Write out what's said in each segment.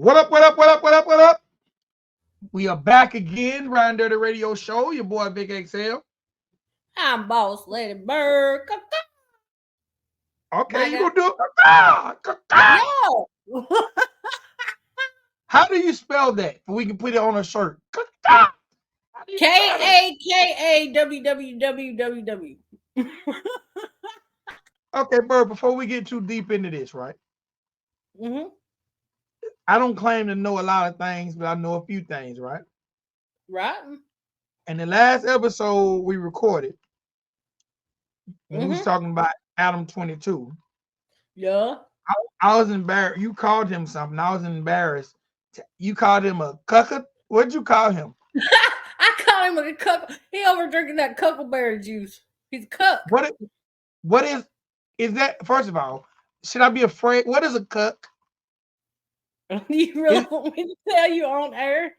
What up, what up, what up, what up, what up? We are back again, Ryan Dirty Radio Show. Your boy VicXL. I'm Boss Lady Bird. Okay, My you God. gonna do it? Yo. How do you spell that? We can put it on a shirt. How do you spell that? KAKAWWWW. Okay, Bird, before we get too deep into this, right? Mm-hmm. I don't claim to know a lot of things, but I know a few things, right? Right? And the last episode we recorded, when we was Mm-hmm. talking about Adam 22, Yeah. I was embarrassed. You called him something. I was embarrassed. You called him a cucker. What'd you call him? I call him a cuck. He over drinking that cuckleberry juice. He's a cuck. What is that? First of all, should I be afraid? What is a cuck? You really Is, want me to tell you on air?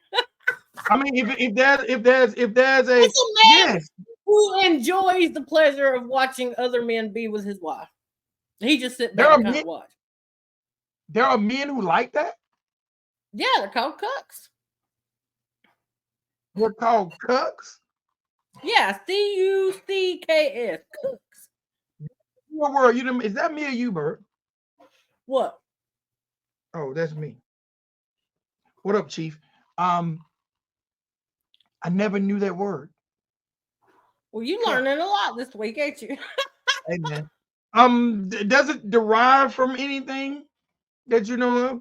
I mean, if there's a It's a man yes, who enjoys the pleasure of watching other men be with his wife. He just sit there back are and kind men of watch. there are men who like that. Yeah, they're called cucks. They're called cucks. Yeah, CUCKS. Cooks. What word? Is that me or you, Bert? What? Oh, that's me. What up, Chief? Um, I never knew that word. Well, you Cuck. learning a lot this week, ain't you? Hey man. Does it derive from anything that you know of?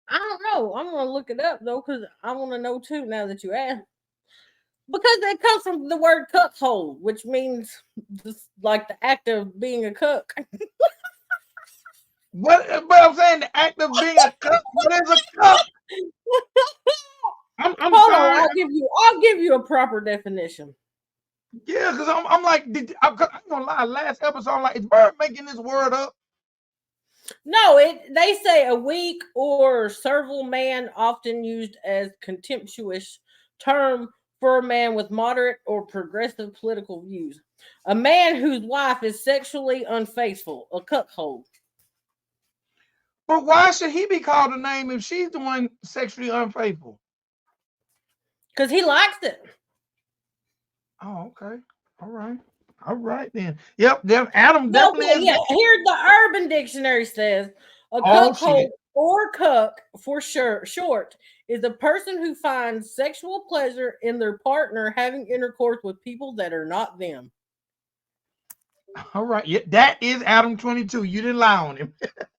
I don't know. I'm gonna look it up though, because I want to know too. Now that you ask, because it comes from the word cuckold, which means just like the act of being a cook. What? But I'm saying the act of being a cuck. What is a cuck? I'm Hold on, sorry. I'll give you a proper definition. Yeah, because I'm like, I'm gonna lie. Last episode, I'm like, is Bird making this word up? No, they say a weak or servile man, often used as contemptuous term for a man with moderate or progressive political views. A man whose wife is sexually unfaithful, a cuckold. But why should he be called a name if she's the one sexually unfaithful? Because he likes it. Oh, okay. All right then. Yep, Adam No, definitely but is yeah, that. here the Urban Dictionary says a Oh cuckold shit. or cuck for short is a person who finds sexual pleasure in their partner having intercourse with people that are not them. All right. Yeah, that is Adam 22. You didn't lie on him.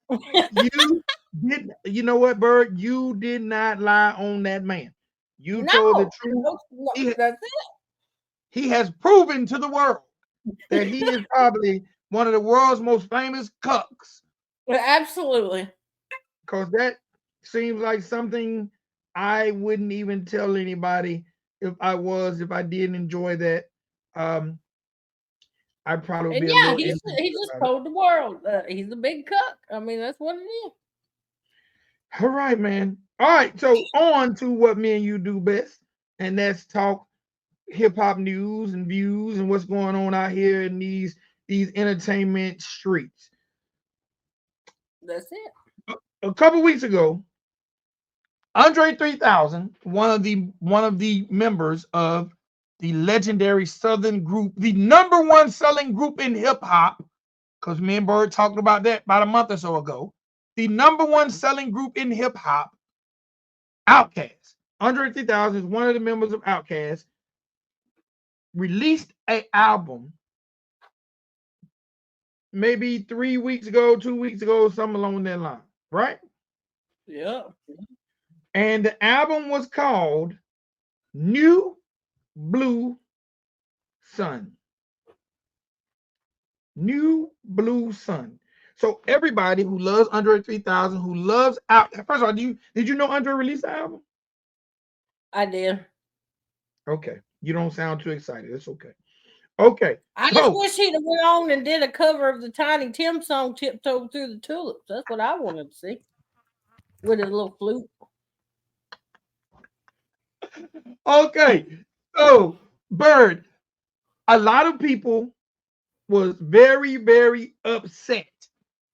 You did. You know what, Bird? You did not lie on that man. You told the No, truth. no, He that's it. he has proven to the world that he is probably one of the world's most famous cucks. Absolutely. Because that seems like something I wouldn't even tell anybody if I didn't enjoy that. Um, I probably would And be a yeah, little he insecure just about it. told the world he's a big cuck. I mean, that's what it is. All right, man. All right, so on to what me and you do best, and that's talk hip hop news and views and what's going on out here in these entertainment streets. That's it. A couple weeks ago, Andre 3000, one of the members of the legendary Southern group, the number one selling group in hip hop, because me and Bird talked about that about a month or so ago. The number one selling group in hip hop, Outkast. Andre 3000 is one of the members of Outkast, released an album maybe 3 weeks ago, 2 weeks ago, something along that line, right? Yeah. And the album was called New Blue Sun. New Blue Sun. So everybody who loves Andre 3000, who loves out. First of all, did you know Andre released the album? I did. Okay, you don't sound too excited. It's okay. Okay, I just so wish he'd have went on and did a cover of the Tiny Tim song "Tiptoe Through the Tulips." That's what I wanted to see with his little flute. okay, so Bird, a lot of people was very, very upset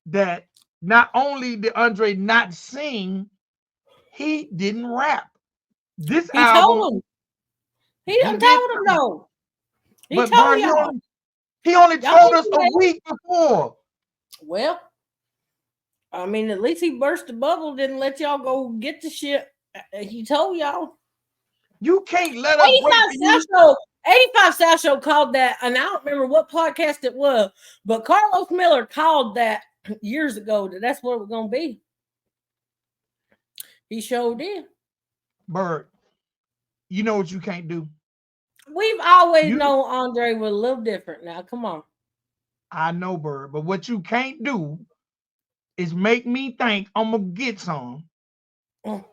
that not only did Andre not sing he didn't rap. This He album, told him. He he done did, told him though. He but told Bird, y'all. he only Y'all told ain't us do a that. week before. Well, I mean, at least he burst the bubble, didn't let y'all go get the shit. He told y'all. You can't let us 85 wait for South you. Show, 85 South Show called that, and I don't remember what podcast it was, but Carlos Miller called that years ago that's what it was gonna be. He showed did. Bird, you know what you can't do? We've always You, known Andre was a little different. Now, come on. I know, Bird, but what you can't do is make me think I'm gonna get some for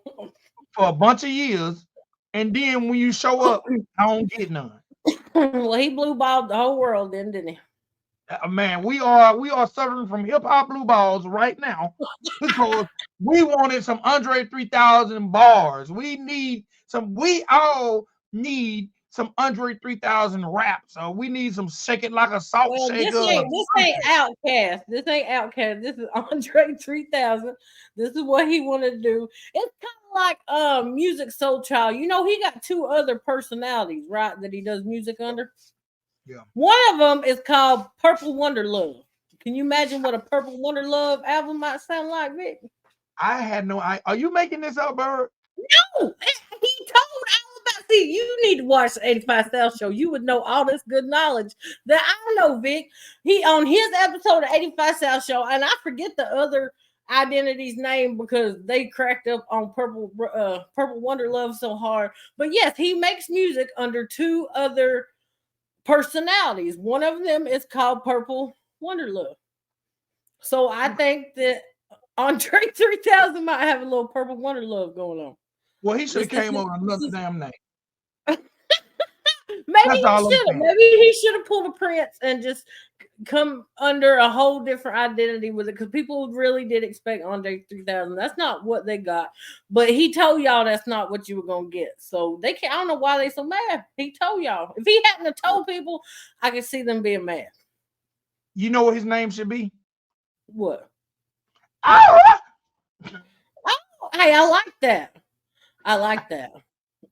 a bunch of years, and then when you show up, I don't get none. Well, he blue balled the whole world then, didn't he? Man, we are suffering from hip hop blue balls right now because we wanted some Andre 3000 bars. We all need some Andre 3000 rap. So we need some shake it like a salt Well, shaker or this ain't something. Outcast. This ain't Outcast. This is Andre 3000. This is what he wanted to do. It's kind of like Music Soul Child. You know, he got two other personalities, right? That he does music under. Yeah. One of them is called Purple Wonder Love. Can you imagine what a Purple Wonder Love album might sound like, Vic? I had no idea. Are you making this up, Bird? No, he told all about. See, you need to watch the 85 South Show. You would know all this good knowledge that I know, Vic. He on his episode of 85 South Show, and I forget the other identity's name because they cracked up on Purple Wonder Love so hard. But yes, he makes music under two other personalities. One of them is called Purple Wonder Love. So I think that Andre 3000 might have a little Purple Wonder Love going on. Well, he should have This is came up with another damn name. maybe That's he all I'm should have. saying. Maybe he should have pulled a Prince and just come under a whole different identity with it because people really did expect Andre 3000. That's not what they got, but he told y'all that's not what you were gonna get. So they can't. I don't know why they so mad. He told y'all. If he hadn't have told people, I could see them being mad. You know what his name should be? What? Oh, Oh, hey, I like that. I like that.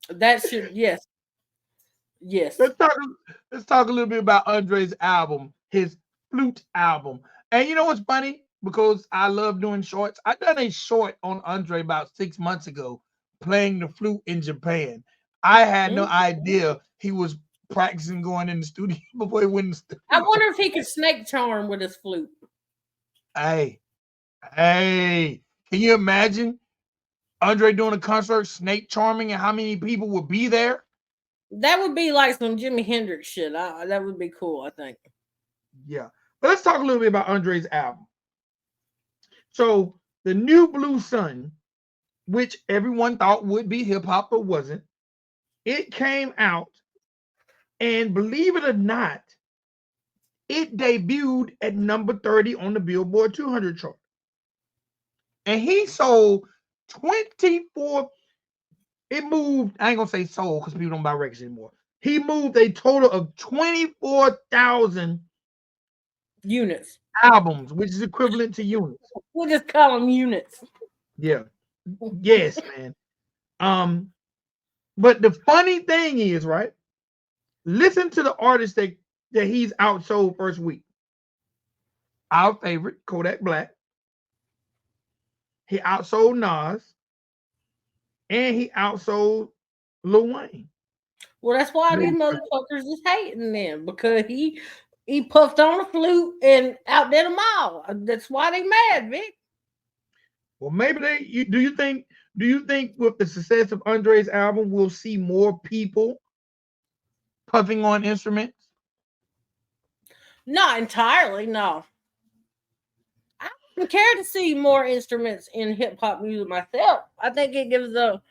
That should yes, yes. let's talk a little bit about Andre's album, his Flute album. And you know what's funny? Because I love doing shorts. I done a short on Andre about 6 months ago, playing the flute in Japan. I had no Mm. idea he was practicing going in the studio before he went in the I studio. wonder if he could snake charm with his flute. Hey, hey, can you imagine Andre doing a concert, snake charming, and how many people would be there? That would be like some Jimi Hendrix shit. That would be cool, I think. Yeah. But let's talk a little bit about Andre's album. So the New Blue Sun, which everyone thought would be hip hop but wasn't, it came out, and believe it or not, it debuted at number 30 on the Billboard 200 chart. And he sold 24. It moved, I ain't gonna say sold because people don't buy records anymore. He moved a total of 24,000 Units. albums, which is equivalent to units. We'll just call them units. Yeah. Yes, man. But the funny thing is, right? Listen to the artist that he's outsold first week. Our favorite, Kodak Black. He outsold Nas, and he outsold Lil Wayne. Well, that's why these motherfuckers is hating them because he puffed on a flute and outdid them all. That's why they mad, Vic. Well, maybe do you think with the success of Andre's album, we'll see more people puffing on instruments? Not entirely, no. I don't care to see more instruments in hip hop music myself. I think it gives a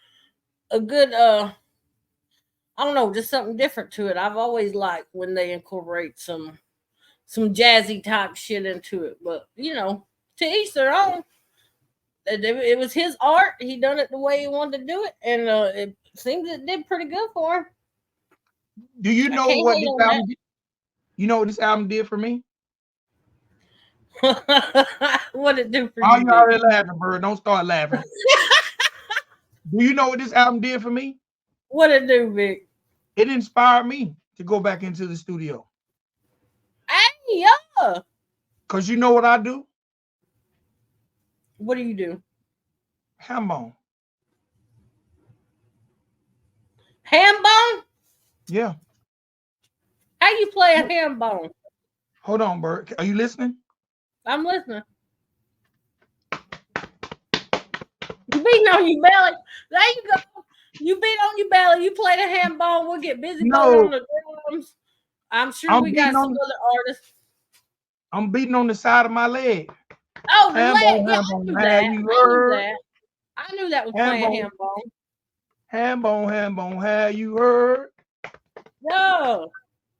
good I don't know, just something different to it. I've always liked when they incorporate some jazzy type shit into it. But you know, to each their own. It was his art. He done it the way he wanted to do it, and it seems it did pretty good for him. Do you I know can't what hate this on album? You know what this album did for me? that. What it do for Oh, you, you Vic? already laughing, Bird. Don't start laughing. Do you know what this album did for me? What it do, Vic? It inspired me to go back into the studio. Hey, yeah. Cause you know what I do? What do you do? Ham bone. Ham bone? Yeah. How you play a ham bone? Hold on, Bert. Are you listening? I'm listening. You beating on your belly. There you go. You beat on your belly. You play the ham bone. We'll get busy bone No, on the drums. I'm sure I'm we beating got some on other artists. I'm beating on the side of my leg. Oh, the leg. Yeah, Ham I bone. knew Have that. you I knew heard? that. I knew that was Ham playing bone. ham bone. Ham bone. Have you heard? Yo.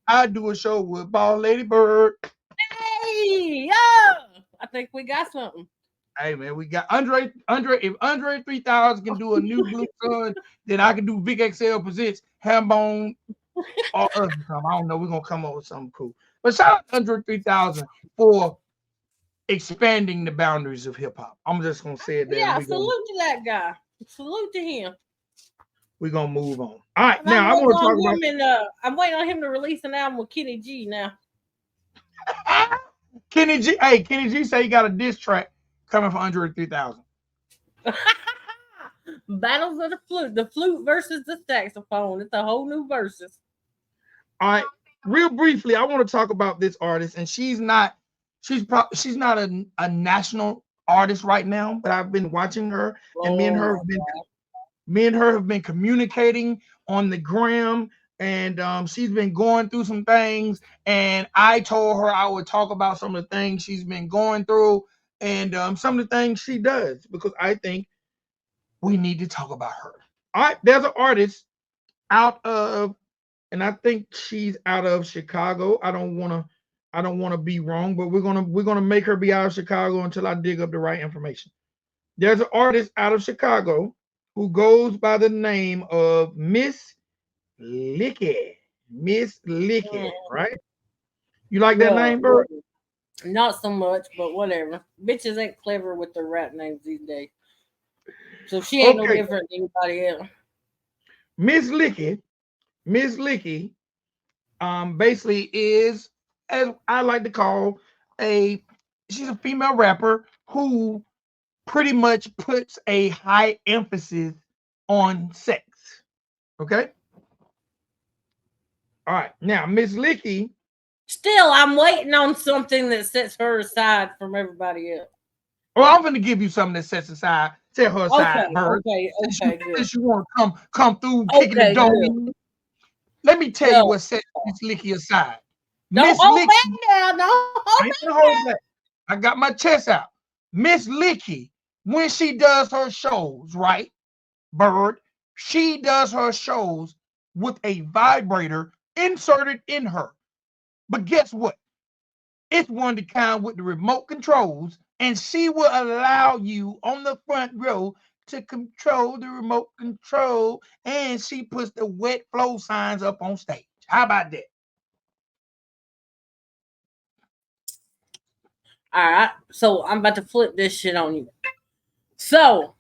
I do a show with Ball Lady Bird. Hey, yo. I think we got something. Hey man, we got Andre. If Andre 3000 can do a new Blue Sun, then I can do VicXL presents Hambone or other time. I don't know. We're gonna come up with something cool. But shout out to Andre 3000 for expanding the boundaries of hip hop. I'm just gonna say it there, and Yeah, salute to that guy. Salute to him. we're gonna move on. All right, And I'm now I waiting want to talk on about him and I'm waiting on him to release an album with Kenny G now. Kenny G. Hey, Kenny G say he got a diss track coming from Andre 3000. Battles of the flute versus the saxophone. It's a whole new versus. All right, real briefly, I want to talk about this artist, and she's not a national artist right now, but I've been watching her, and Oh my god. me and her have been communicating on the gram, and she's been going through some things, and I told her I would talk about some of the things she's been going through, and some of the things she does, because I think we need to talk about her. All right, there's an artist out of, and I think she's out of Chicago. I don't want to be wrong, but we're gonna make her be out of Chicago until I dig up the right information. There's an artist out of Chicago who goes by the name of Miss Lickyy. Miss Lickyy, right? You like that No, name, Bert? not so much, but whatever. Bitches ain't clever with their rap names these days. So she ain't no Okay, different than anybody else. Miss Lickyy, Miss Lickyy, basically is, as I like to call, a she's a female rapper who pretty much puts a high emphasis on sex. Okay. All right. Now, Miss Lickyy. Still, I'm waiting on something that sets her aside from everybody else. Well, I'm going to give you something that sets aside, set her aside, Okay, Bird. okay, okay, good. Since you want to come through kicking the Okay, door, good. let me tell you Go. what sets Miss Lickyy aside. Don't Miss hold back Lickyy, now. Don't hold I ain't back gonna hold back. I got my chest out. Miss Lickyy, when she does her shows, right, Bird, she does her shows with a vibrator inserted in her. But guess what? It's one of the kind with the remote controls, and she will allow you on the front row to control the remote control, and she puts the wet flow signs up on stage. How about that? All right, so I'm about to flip this shit on you. So,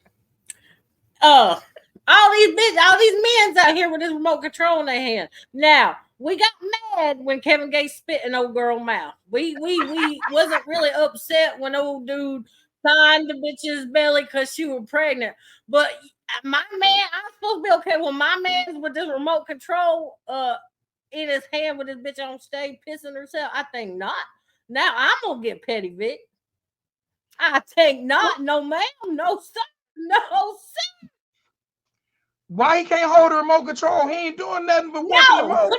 uh, all these men's out here with this remote control in their hand. Now, we got mad when Kevin Gates spit in old girl mouth. We wasn't really upset when old dude signed the bitch's belly because she was pregnant. But my man, I'm supposed to be okay when my man's with this remote control in his hand with this bitch on stage pissing herself. I think not. Now I'm gonna get petty, Vic. I think not. No, ma'am. No, sir. No, sir. Why he can't hold the remote control? He ain't doing nothing but working the No. motor.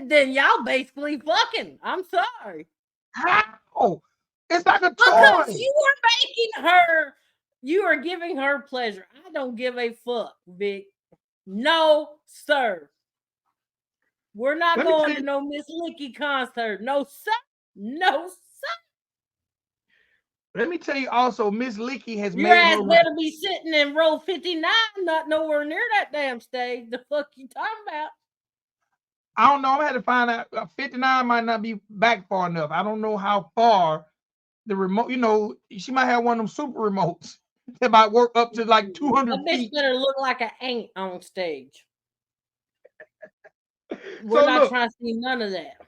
Then y'all basically fucking. I'm sorry. How? It's like a Because toy. you are making her, you are giving her pleasure. I don't give a fuck, Vic. No, sir. We're not Let me tell going to you. no Miss Lickyy concert. No, sir. No, sir. Let me tell you also, Miss Lickyy has Your made ass her rap. better be sitting in row 59, not nowhere near that damn stage. The fuck you talking about? I don't know. I'm gonna have to find out. 59 might not be back far enough. I don't know how far the remote. She might have one of them super remotes. That might work up to like 200 That bitch feet. better look like an ant on stage. We're So not look, trying to see none of that.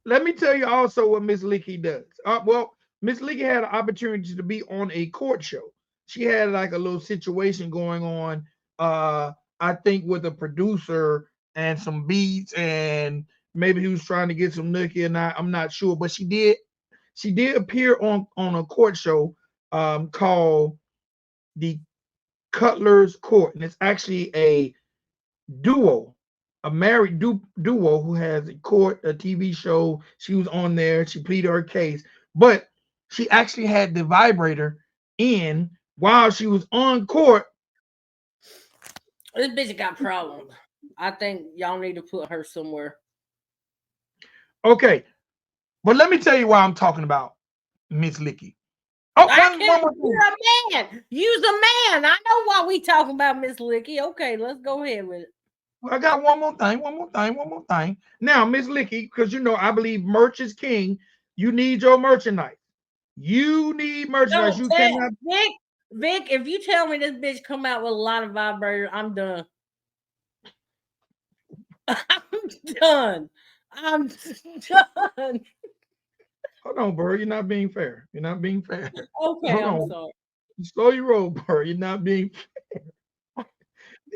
let me tell you also what Miss Lickyy does. Well, Miss Lickyy had an opportunity to be on a court show. She had like a little situation going on. I think with a producer and some beats, and maybe he was trying to get some nookie, and I'm not sure, but she did appear on a court show called the Cutler's Court, and it's actually a duo, a married duo who has a TV show. She was on there. She pleaded her case, but she actually had the vibrator in while she was on court. This bitch got problems. I think y'all need to put her somewhere. Okay, but let me tell you why I'm talking about Miss Lickyy. Oh, I one can't. more thing. You're a man. You's a man. I know why we talking about Miss Lickyy. Okay, let's go ahead with it. I got one more thing. One more thing. Now, Miss Lickyy, because I believe merch is king. You need your merchandise. You need merchandise. Don't You tell cannot. Vic. Vic, if you tell me this bitch come out with a lot of vibrators, I'm done. I'm done. I'm done. Hold on, bro. You're not being fair. You're not being fair. Okay, Hold I'm on. sorry. Slow your roll, bro. You're not being.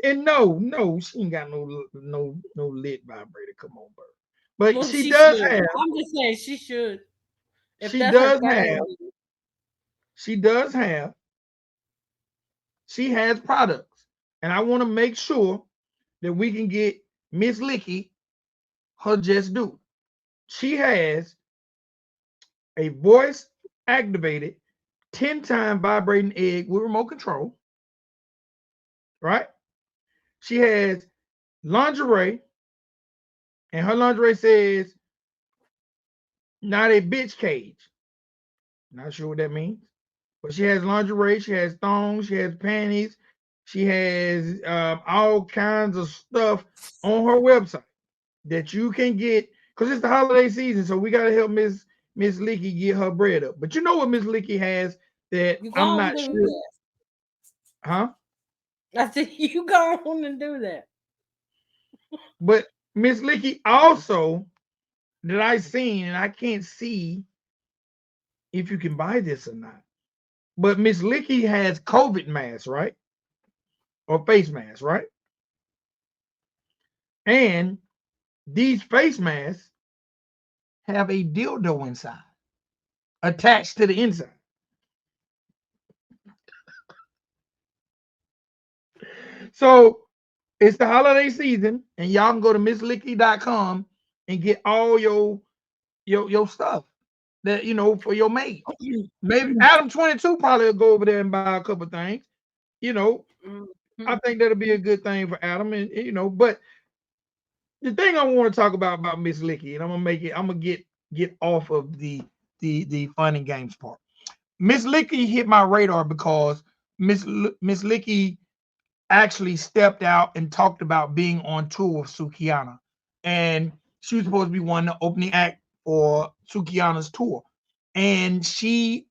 And no, she ain't got no lit vibrator. Come on, bro. But Well, she she does should. have. I'm just saying she should. If She that's her does have. thing. She does have. She has products, and I want to make sure that we can get Miss Lickyy her just due. She has a voice activated 10-time vibrating egg with remote control, right? She has lingerie, and her lingerie says not a bitch cage. Not sure what that means. But she has lingerie, she has thongs, she has panties, she has all kinds of stuff on her website that you can get because it's the holiday season. So we gotta help Miss Lickyy get her bread up. But you know what Miss Lickyy has that You go I'm on and not do sure, that. huh? I said you go on and do that. But Miss Lickyy also that I seen, and I can't see if you can buy this or not. But Miss Lickyy has COVID masks, right? Or face masks, right? And these face masks have a dildo inside, attached to the inside. So it's the holiday season, and y'all can go to misslickyy.com and get all your stuff that for your mate. Maybe Adam 22 probably will go over there and buy a couple things. You know, I Mhm. think that'll be a good thing for Adam, and but the thing I want to talk about Miss Lickyy, and I'm gonna get off of the fun and games part. Miss Lickyy hit my radar because Miss Lickyy actually stepped out and talked about being on tour with Sukiana, and she was supposed to be one of the opening act for Sukiana's tour, and she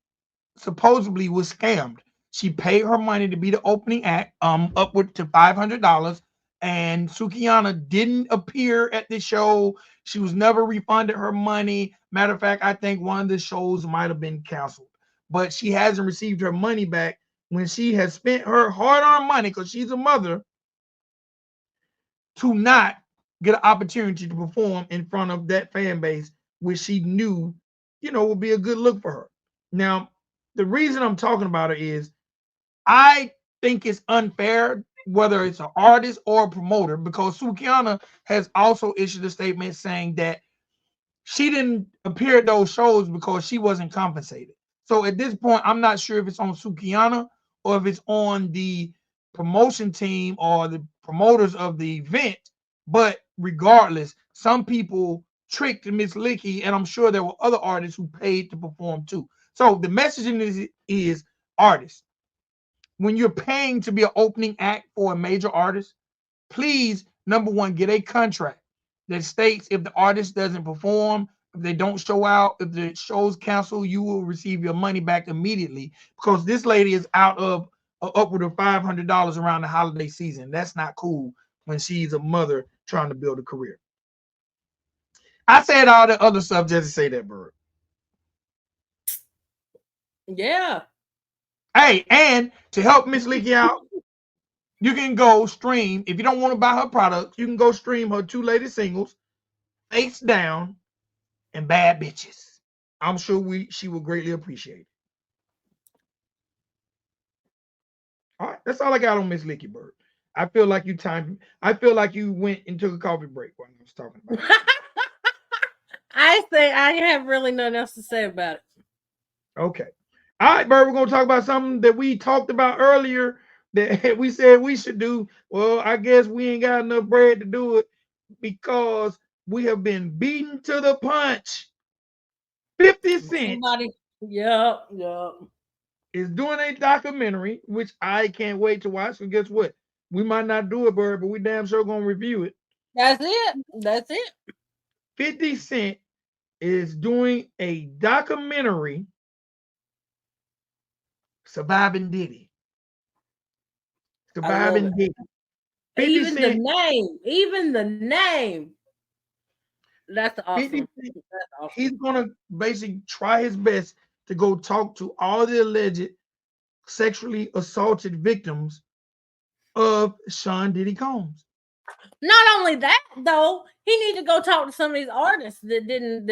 supposedly was scammed. She paid her money to be the opening act, upward to $500, and Sukiana didn't appear at the show. She was never refunded her money. Matter of fact, I think one of the shows might have been canceled, but she hasn't received her money back when she has spent her hard-earned money because she's a mother to not get an opportunity to perform in front of that fan base, which she knew, would be a good look for her. Now, the reason I'm talking about it is I think it's unfair, whether it's an artist or a promoter, because Sukiana has also issued a statement saying that she didn't appear at those shows because she wasn't compensated. So at this point, I'm not sure if it's on Sukiana or if it's on the promotion team or the promoters of the event. But regardless, some people tricked Miss Lickyy, and I'm sure there were other artists who paid to perform too. So the messaging is artists. When you're paying to be an opening act for a major artist, please, number one, get a contract that states if the artist doesn't perform, If they don't show out, if the show's canceled, you will receive your money back immediately because this lady is out of upward of $500 around the holiday season. That's not cool when she's a mother trying to build a career. I said all the other stuff just to say that, Bird. Yeah. Hey, and to help Miss Lickyy out, you can go stream. If you don't want to buy her products, you can go stream her 2 latest singles, Face Down and Bad Bitches. I'm sure she will greatly appreciate it. All right, that's all I got on Miss Lickyy, Bird. I feel like you went and took a coffee break while I was talking about it. I say I have really nothing else to say about it. Okay. All right, Bird, we're going to talk about something that we talked about earlier that we said we should do. Well, I guess we ain't got enough bread to do it because we have been beaten to the punch. 50 Cent Yep. is doing a documentary, which I can't wait to watch. So guess what? We might not do it, Bird, but we damn sure going to review it. That's it. 50 Cent is doing a documentary surviving Diddy. Surviving Diddy. Even the name. That's awesome. He's gonna basically try his best to go talk to all the alleged sexually assaulted victims of Sean Diddy Combs. Not only that, though, he need to go talk to some of these artists that didn't,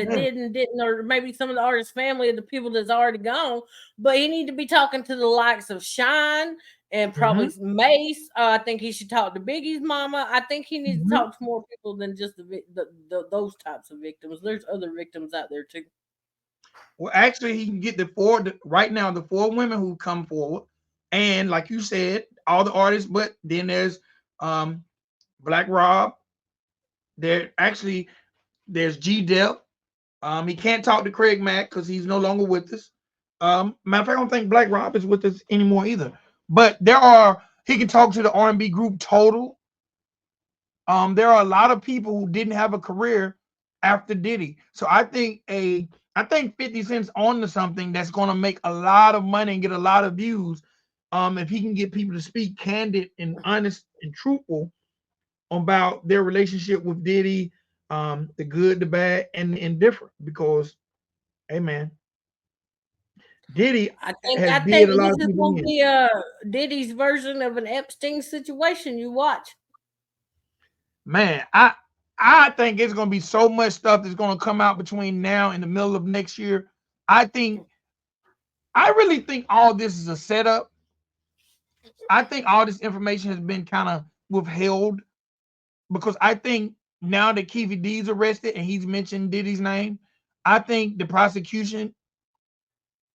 or maybe some of the artists' family of the people that's already gone. But he need to be talking to the likes of Shine and probably Mace. I think he should talk to Biggie's mama. I think he needs to talk to more people than just those types of victims. There's other victims out there too. Well, actually, he can get the 4 women who come forward, and like you said, all the artists. But then there's Black Rob. There's G Dep. He can't talk to Craig Mack because he's no longer with us. Matter of fact, I don't think Black Rob is with us anymore either. But he can talk to the R&B group Total. There are a lot of people who didn't have a career after Diddy. So I think 50 Cent's on to something that's going to make a lot of money and get a lot of views. If he can get people to speak candid and honest and truthful about their relationship with Diddy, the good, the bad, and the indifferent. Because, hey man, Diddy I think did a lot this of is going to be Diddy's version of an Epstein situation. You watch. Man, I think it's going to be so much stuff that's going to come out between now and the middle of next year. I really think all this is a setup. I think all this information has been kind of withheld because I think now that Keefe D's arrested and he's mentioned Diddy's name, I think the prosecution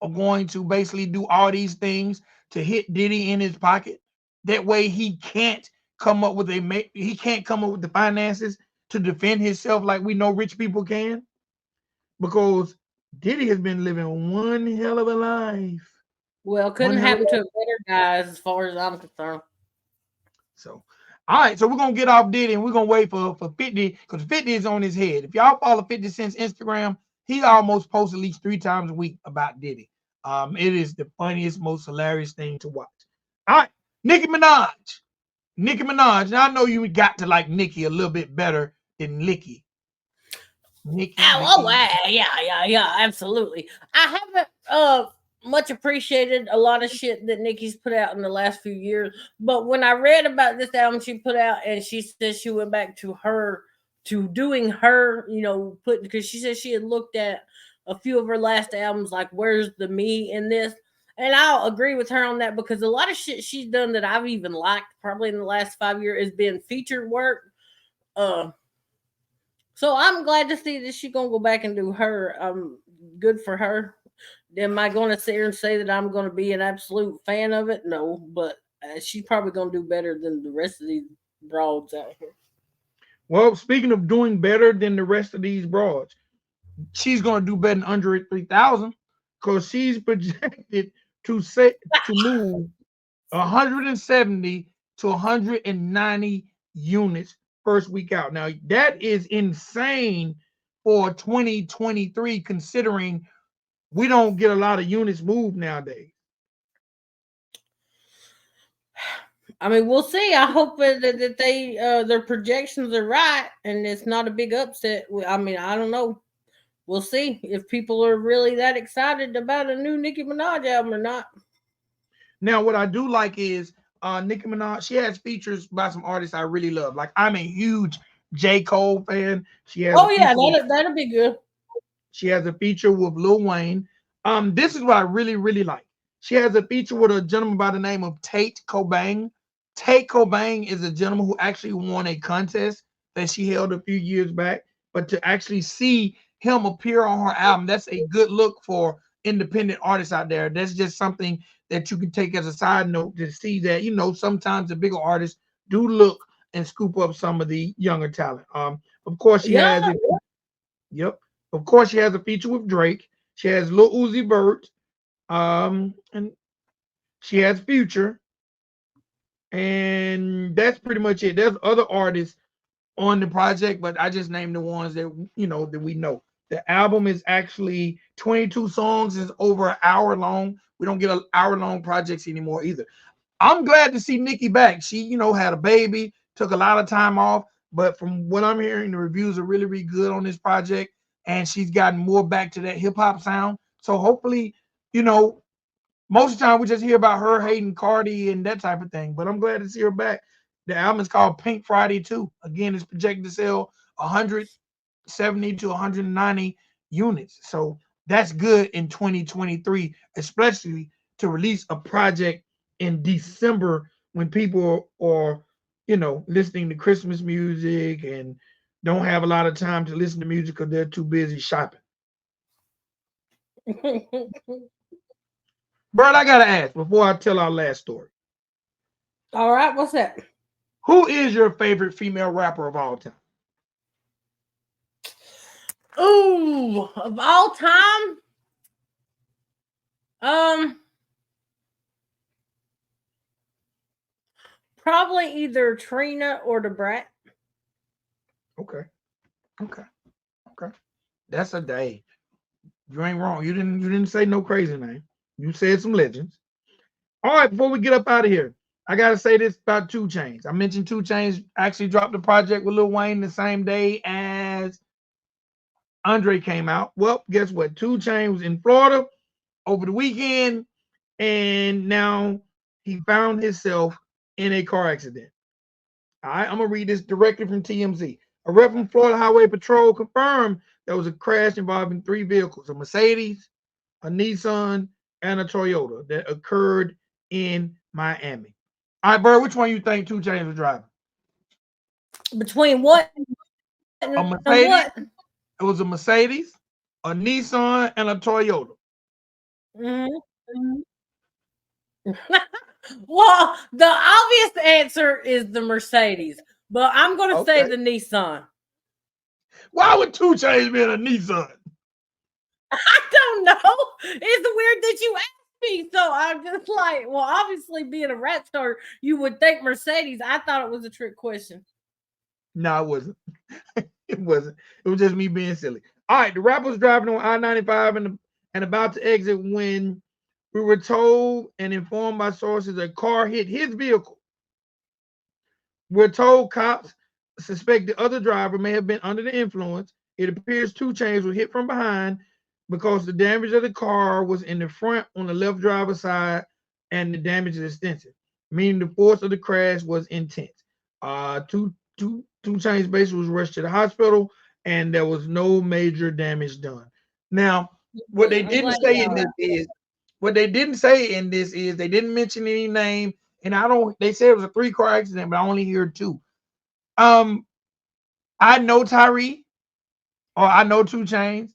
are going to basically do all these things to hit Diddy in his pocket. That way he can't come up with the finances to defend himself like we know rich people can. Because Diddy has been living one hell of a life. Well, couldn't happen to a better guy as far as I'm concerned. So, all right, so we're gonna get off Diddy and we're gonna wait for 50 because 50 is on his head. If y'all follow 50 Cent's Instagram, he almost posts at least 3 times a week about Diddy. It is the funniest, most hilarious thing to watch. All right, Nicki Minaj. Now I know you got to like Nicki a little bit better than Lickyy. Yeah, absolutely. I haven't much appreciated a lot of shit that Nicki's put out in the last few years, but when I read about this album she put out and she said she went back to doing her, because she said she had looked at a few of her last albums, like where's the me in this, and I'll agree with her on that because a lot of shit she's done that I've even liked probably in the last 5 years has been featured work. So I'm glad to see that she's gonna go back and do her. Good for her. Am I going to sit here and say that I'm going to be an absolute fan of it? No, but she's probably going to do better than the rest of these broads out here. Well, speaking of doing better than the rest of these broads, she's going to do better than Andre 3000 because she's projected to move 170 to 190 units first week out. Now, that is insane for 2023, considering we don't get a lot of units moved nowadays? I mean, we'll see. I hope that they their projections are right and it's not a big upset. I mean, I don't know. We'll see if people are really that excited about a new Nicki Minaj album or not. Now, what I do like is Nicki Minaj. She has features by some artists I really love. Like, I'm a huge J. Cole fan. She has a Oh yeah, feature with that'll be good. She has a feature with Lil Wayne. This is what I really, really like. She has a feature with a gentleman by the name of Tate Cobain. Tate Cobain is a gentleman who actually won a contest that she held a few years back. But to actually see him appear on her album, that's a good look for independent artists out there. That's just something that you can take as a side note to see that, sometimes the bigger artists do look and scoop up some of the younger talent. Of course, she Yeah, has it. Yep. Of course, she has a feature with Drake. She has Lil Uzi Vert. And she has Future. And that's pretty much it. There's other artists on the project, but I just named the ones that that we know. The album is actually 22 songs, is over an hour long. We don't get an hour long projects anymore either. I'm glad to see Nicki back. She, had a baby, took a lot of time off, but from what I'm hearing, the reviews are really, really good on this project, and she's gotten more back to that hip hop sound. So hopefully, you know, most of the time we just hear about her hating Cardi and that type of thing. But I'm glad to see her back. The album is called Pink Friday 2. Again, it's projected to sell 170 to 190 units. So that's good in 2023, especially to release a project in December when people are, listening to Christmas music and don't have a lot of time to listen to music because they're too busy shopping. Bert, I gotta ask before I tell our last story. all right. What's that? Who is your favorite female rapper of all time? Ooh, of all time, um, probably either Trina or the Brat. Okay, okay, okay. That's a day. You ain't wrong. You didn't say no crazy name. You said some legends. All right, before we get up out of here, I gotta say this about 2 Chainz. I mentioned 2 Chainz actually dropped a project with Lil Wayne the same day as Andre came out. Well, guess what? 2 Chainz was in Florida over the weekend, and now he found himself in a car accident. All right, I'm gonna read this directly from TMZ. A rep from Florida Highway Patrol confirmed there was a crash involving 3 vehicles: a Mercedes, a Nissan, and a Toyota that occurred in Miami. All right, Bird, which one you think 2 Chainz was driving? Between what and A what? Mercedes? It was a Mercedes, a Nissan, and a Toyota. Mm-hmm. Well, the obvious answer is the Mercedes, but I'm going to say Okay. the Nissan. Why would 2 Chainz be in a Nissan? I don't know. It's weird that you asked me. So I'm just like, well, obviously, being a rap star, you would think Mercedes. I thought it was a trick question. No, it wasn't. It wasn't. It was just me being silly. All right, the rapper was driving on I-95 and about to exit when we were told and informed by sources a car hit his vehicle. We're told cops suspect the other driver may have been under the influence. It appears 2 Chainz were hit from behind because the damage of the car was in the front on the left driver's side and the damage is extensive, meaning the force of the crash was intense. Two Chainz basically was rushed to the hospital and there was no major damage done. Now, what they I'm didn't glad say you're in all this right. is what they didn't say in this is they didn't mention any name, and I don't. They said it was a 3 car accident, but I only hear 2. Um, I know Tyree, or I know 2 Chainz,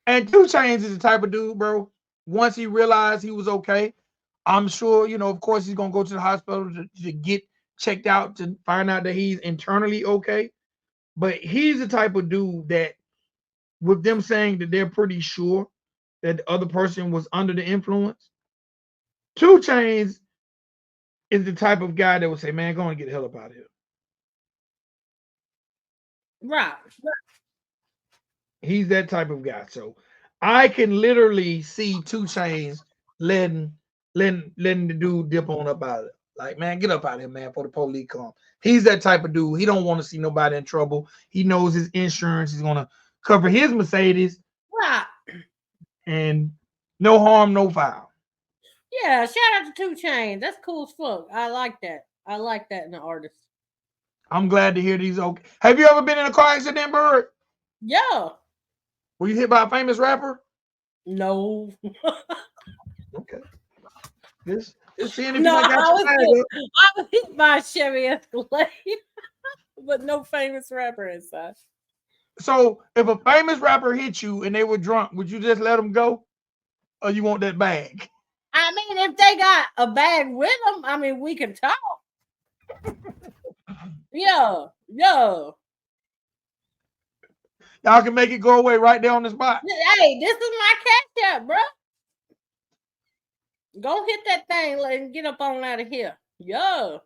and 2 Chainz is the type of dude, bro. Once he realized he was okay, I'm sure of course he's gonna go to the hospital to get checked out to find out that he's internally okay. But he's the type of dude that, with them saying that they're pretty sure that the other person was under the influence, 2 Chainz is the type of guy that would say, "Man, go and get the hell up out of here." Right. He's that type of guy. So I can literally see 2 Chainz letting letting the dude dip on up out of it. Like, man, get up out of here, man, before the police come. He's that type of dude. He don't want to see nobody in trouble. He knows his insurance is gonna cover his Mercedes, Right. and no harm, no foul. Yeah, shout out to 2 Chainz. That's cool as fuck. I like that. I like that in an artist. I'm glad to hear these. Okay. Have you ever been in a car accident, Bird? Yeah. Were you hit by a famous rapper? No. Okay. Just seeing if you No, might got your flag up. I was hit by a Chevy Escalade, but no famous rapper inside. So if a famous rapper hit you and they were drunk, would you just let them go, or you want that bag? I mean, if they got a bag with them, I mean, we can talk. Yeah, yeah. Y'all can make it go away right there on the spot. Hey, this is my cash app, bro. Go hit that thing and get up on out of here. Yeah.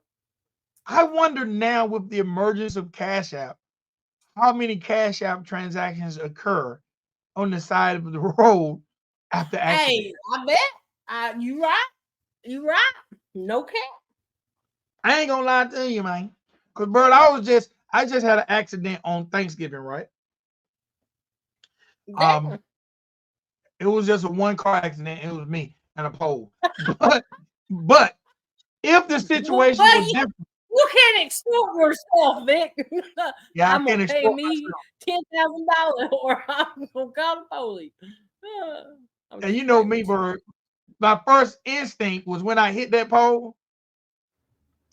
I wonder now, with the emergence of Cash App, how many Cash App transactions occur on the side of the road after accident. Hey, I bet. You right. You right. No cap. I ain't gonna lie to you, man. Cause Bird, I just had an accident on Thanksgiving, right? Damn. It was just a one-car accident. It was me and a pole. but if the situation was different, you can't extort yourself, Vic. yeah, I'm gonna pay me $10,000 or I'm gonna call the police. And you know me, Bird. My first instinct was when I hit that pole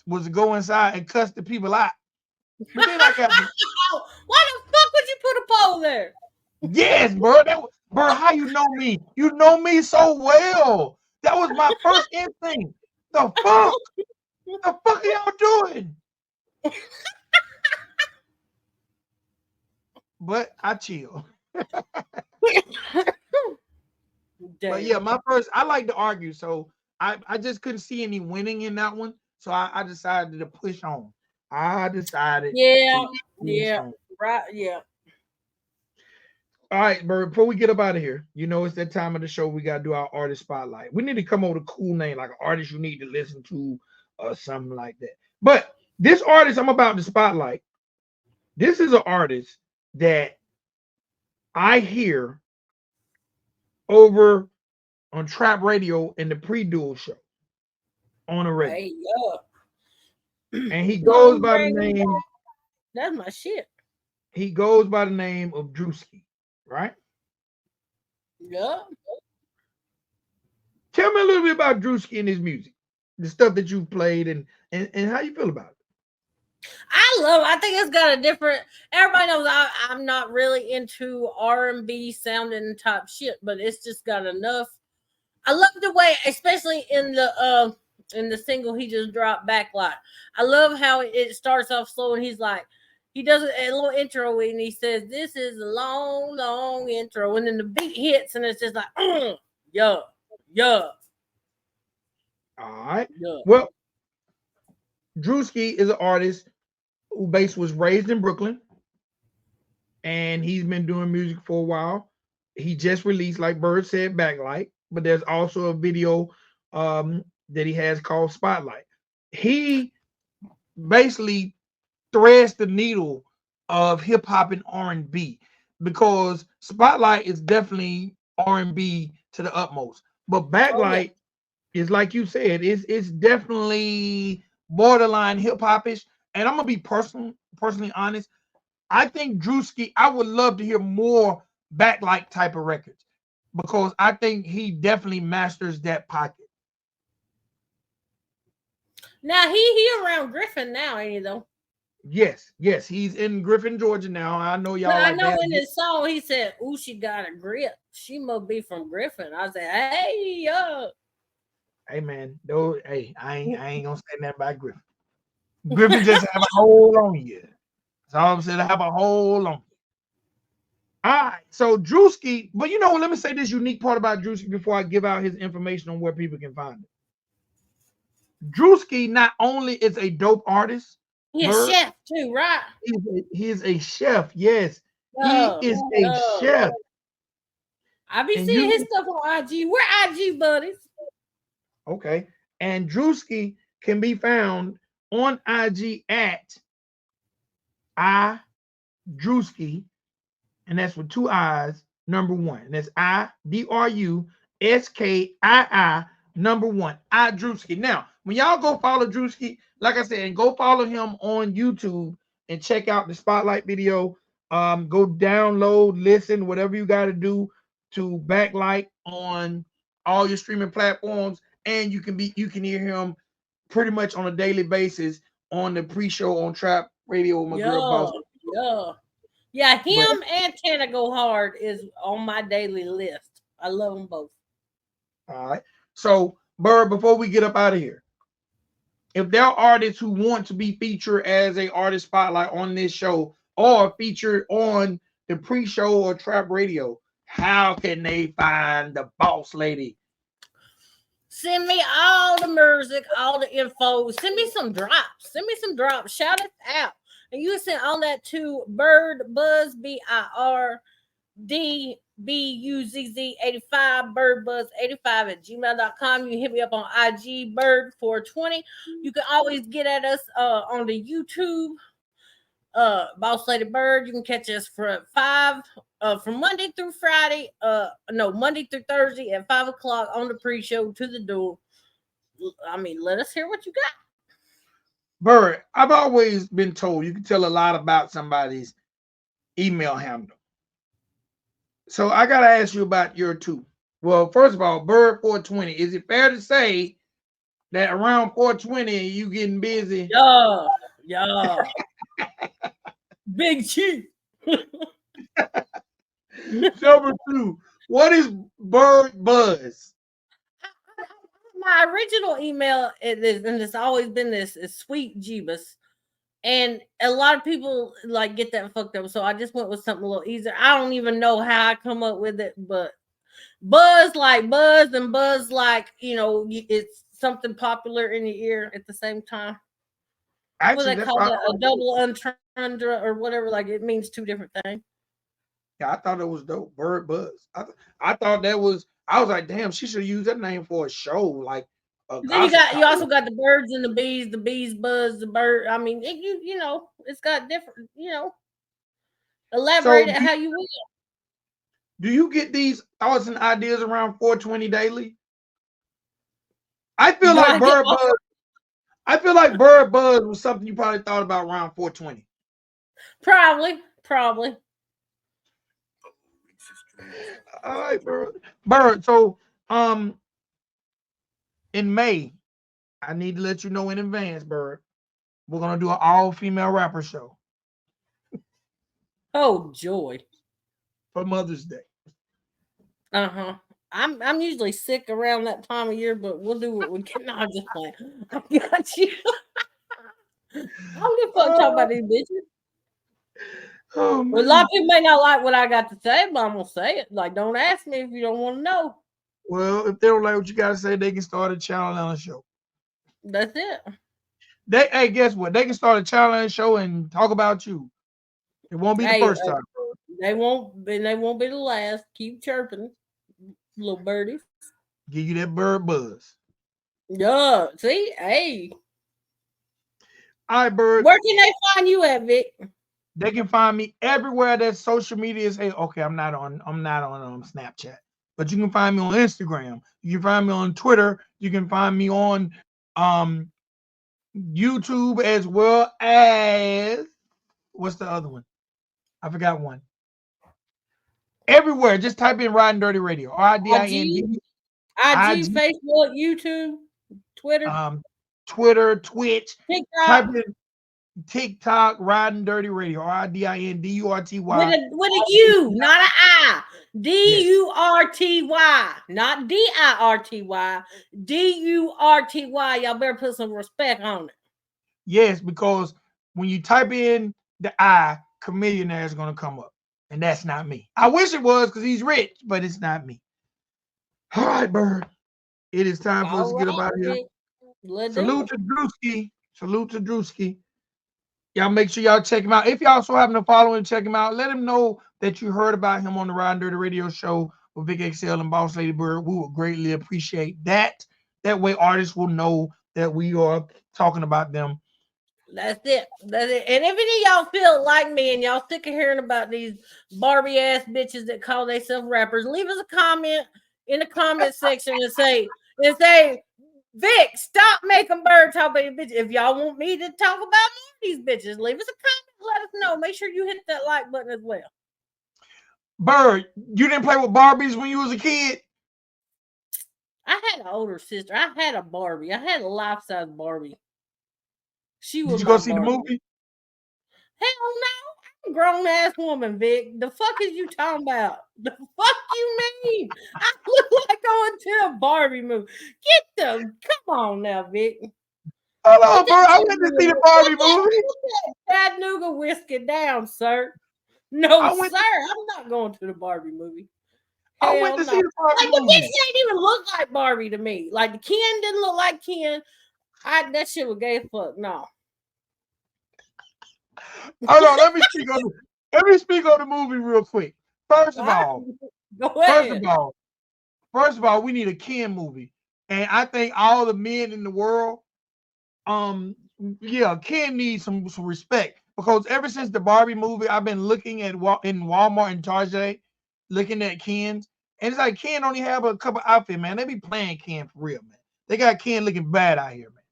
was to go inside and cuss the people out. But then I got why the fuck would you put a pole there? Yes, bro. Bro, how you know me? You know me so well. That was my first instinct. The fuck? The fuck are y'all doing? But I chill. But yeah, I like to argue, so I just couldn't see any winning in that one. So I decided to push on. I decided. Yeah, on. right, yeah. All right, Bird, before we get up out of here, you know it's that time of the show. We got to do our artist spotlight. We need to come up with a cool name, like an artist you need to listen to or something like that. But this artist I'm about to spotlight, this is an artist that I hear over on Trap Radio in the Pre-Duel show on a radio. Hey, yeah. And he goes by the name. That's my shit. He goes by the name of Drewski, right? Yeah. Tell me a little bit about Drewski and his music, the stuff that you've played, and how you feel about it. I think it's got a different. Everybody knows I'm not really into R&B sounding type shit, but it's just got enough. I love the way, especially in the single he just dropped, Backlight. I love how it starts off slow and he's like, he does a little intro and he says, "This is a long, long intro," and then the beat hits and it's just like, yeah. All right. Yeah. Well, Drewski is an artist who was raised in Brooklyn, and he's been doing music for a while. He just released, like Bird said, Backlight, but there's also a video that he has called Spotlight. He basically threads the needle of hip hop and R&B, because Spotlight is definitely R&B to the utmost, but Backlight is, like you said, it's definitely borderline hip hopish. And I'm gonna be personally honest. I think Drewski, I would love to hear more Backlight type of records, because I think he definitely masters that pocket. Now he around Griffin now, ain't he though? Yes, he's in Griffin, Georgia now. I know y'all. But I know in his song he said, "Ooh, she got a grip. She must be from Griffin." I said, "Hey, hey man, though, hey, I ain't gonna say nothing about Griffin. Griffin just have a hold on you. That's all I'm saying. I have a hold on you. All right, so Drewski, but you know what? Let me say this unique part about Drewski before I give out his information on where people can find it. Drewski not only is a dope artist, he's a chef too, right? He is a chef, yes. He is a chef. I be And seeing you his stuff on IG. We're IG buddies. okay. And Drewski can be found on IG at I Drewski, and that's with two I's, number one. And that's IDRUSKII number one. I Drewski. Now, when y'all go follow Drewski, like I said, and go follow him on YouTube and check out the spotlight video. Go download, listen, whatever you got to do to backlight on all your streaming platforms, and you can hear him pretty much on a daily basis on the pre-show on Trap Radio with my girl Boss. Yeah, him and Tana Go Hard is on my daily list. I love them both. All right. So, Bird, before we get up out of here, if there are artists who want to be featured as a artist spotlight on this show or featured on the pre-show or Trap Radio, how can they find the boss lady? Send me all the music, all the info. Send me some drops. Shout it out. And you send all that to Bird Buzz BirdBuzzz85 birdbuzz85 @gmail.com. You hit me up on IG Bird420. You can always get at us on the YouTube Boss Lady Bird. You can catch us from 5 from Monday through Friday. Monday through Thursday at 5 o'clock on the pre-show to the door. I mean, let us hear what you got. Bird, I've always been told you can tell a lot about somebody's email handle. So I gotta ask you about your two. Well, first of all, Bird 420. Is it fair to say that around 420 you getting busy? Yeah. Big Chief. Number two, what is Bird Buzz? My original email is, and it's always been this, is Sweet Jeebus. And a lot of people like get that fucked up. So I just went with something a little easier. I don't even know how I come up with it, but Buzz like Buzz and Buzz like, it's something popular in your ear at the same time. Actually, what they call that, a double entendre or whatever. Like it means two different things. Yeah, I thought it was dope. Bird Buzz. I thought that was. I was like, damn, she should use that name for a show. Like, then you also got the birds and the bees buzz, the bird. I mean, it's got different. Elaborate it how you will. Do you get these thoughts and ideas around 420 daily? I feel like Bird Buzz. I feel like Bird Buzz was something you probably thought about around 420. Probably. All right, Bird. So, in May, I need to let you know in advance, Bird. We're gonna do an all-female rapper show. Oh, joy! For Mother's Day. I'm usually sick around that time of year, but we'll do what we can. No, I'm just playing. I got you. I don't give a fuck talk about these bitches. Oh, well, a lot of people may not like what I got to say, but I'm gonna say it. Like, don't ask me if you don't want to know. Well, if they don't like what you gotta say, they can start a challenge on the show. That's it. Hey, guess what? They can start a challenge show and talk about you. It won't be the first time. They won't be the last. Keep chirping, little birdies. Give you that bird buzz. Yeah. See, hey. All right, Bird. Where can they find you at, Vic? They can find me everywhere that social media is. Hey, okay, I'm not on Snapchat, but you can find me on Instagram. You can find me on Twitter. You can find me on YouTube, as well as what's the other one? I forgot one. Everywhere, just type in Riding Dirty Radio. RIDIND. IG, Facebook, YouTube, Twitter. Twitter, Twitch. TikTok. Type in TikTok, Riding Dirty Radio. RIDINDURTY. With a U, not an I. DURTY, not DIRTY. DURTY. Y'all better put some respect on it. Yes, because when you type in the I, Chameleonaire is going to come up. And that's not me. I wish it was because he's rich, but it's not me. All right, Bird. It is time for us to get up out of here. Salute to Drewski. Y'all make sure y'all check him out. If y'all so happen to follow him, check him out. Let him know that you heard about him on the Ride and Dirty Radio Show with VicXL and Boss Lady Bird. We would greatly appreciate that. That way, artists will know that we are talking about them. That's it. That's it. And if any of y'all feel like me and y'all sick of hearing about these Barbie ass bitches that call themselves rappers, leave us a comment in the comment section and say, Vic, stop making Bird talk about these bitches. If y'all want me to talk about these bitches, leave us a comment. Let us know. Make sure you hit that like button as well. Bird, you didn't play with Barbies when you was a kid? I had an older sister. I had a Barbie. I had a life-size Barbie. She was Did you my go see Barbie. the movie? Hell no. I'm a grown-ass woman, Vic. The fuck is you talking about? The fuck you mean? I look like going to a Barbie movie. Come on now, Vic. Hold on, Bird. I went to see the Barbie movie. Chattanooga whiskey down, sir. No, I went sir. I'm not going to the Barbie movie. I went to see the Barbie Like the movie. bitch didn't even look like Barbie to me. Like the Ken didn't look like Ken. That shit was gay as fuck. No. Hold on, let me speak on the movie real quick. First of all, Go ahead. first of all, we need a Ken movie. And I think all the men in the world, Ken needs some respect. Because ever since the Barbie movie, I've been looking at in Walmart and Target, looking at Ken's. And it's like Ken only have a couple outfits, man. They be playing Ken for real, man. They got Ken looking bad out here, man.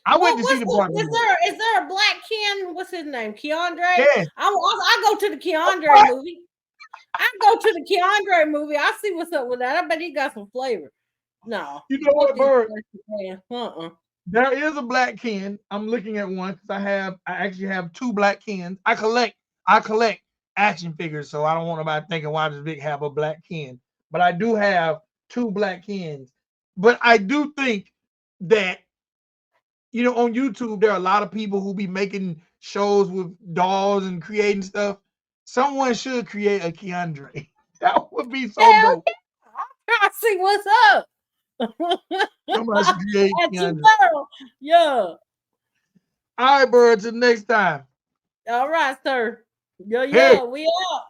I went to see the Barbie movie. Is there a black Ken? What's his name? Keandre? Yeah. I go to the Keandre movie. I go to the Keandre movie. I see what's up with that. I bet he got some flavor. No. You know what, Bird? Uh-uh. There is a black Ken. I'm looking at one because I actually have two black Kens. I collect action figures, so I don't want nobody thinking why does Vic have a black Ken. But I do have two black Kens. But I do think that on YouTube there are a lot of people who be making shows with dolls and creating stuff. Someone should create a Keandre. That would be so dope. Yeah. I see what's up. Somebody should create Keandre. Yeah. All right, Bird, till next time. All right, sir. Yeah, Hey. we out.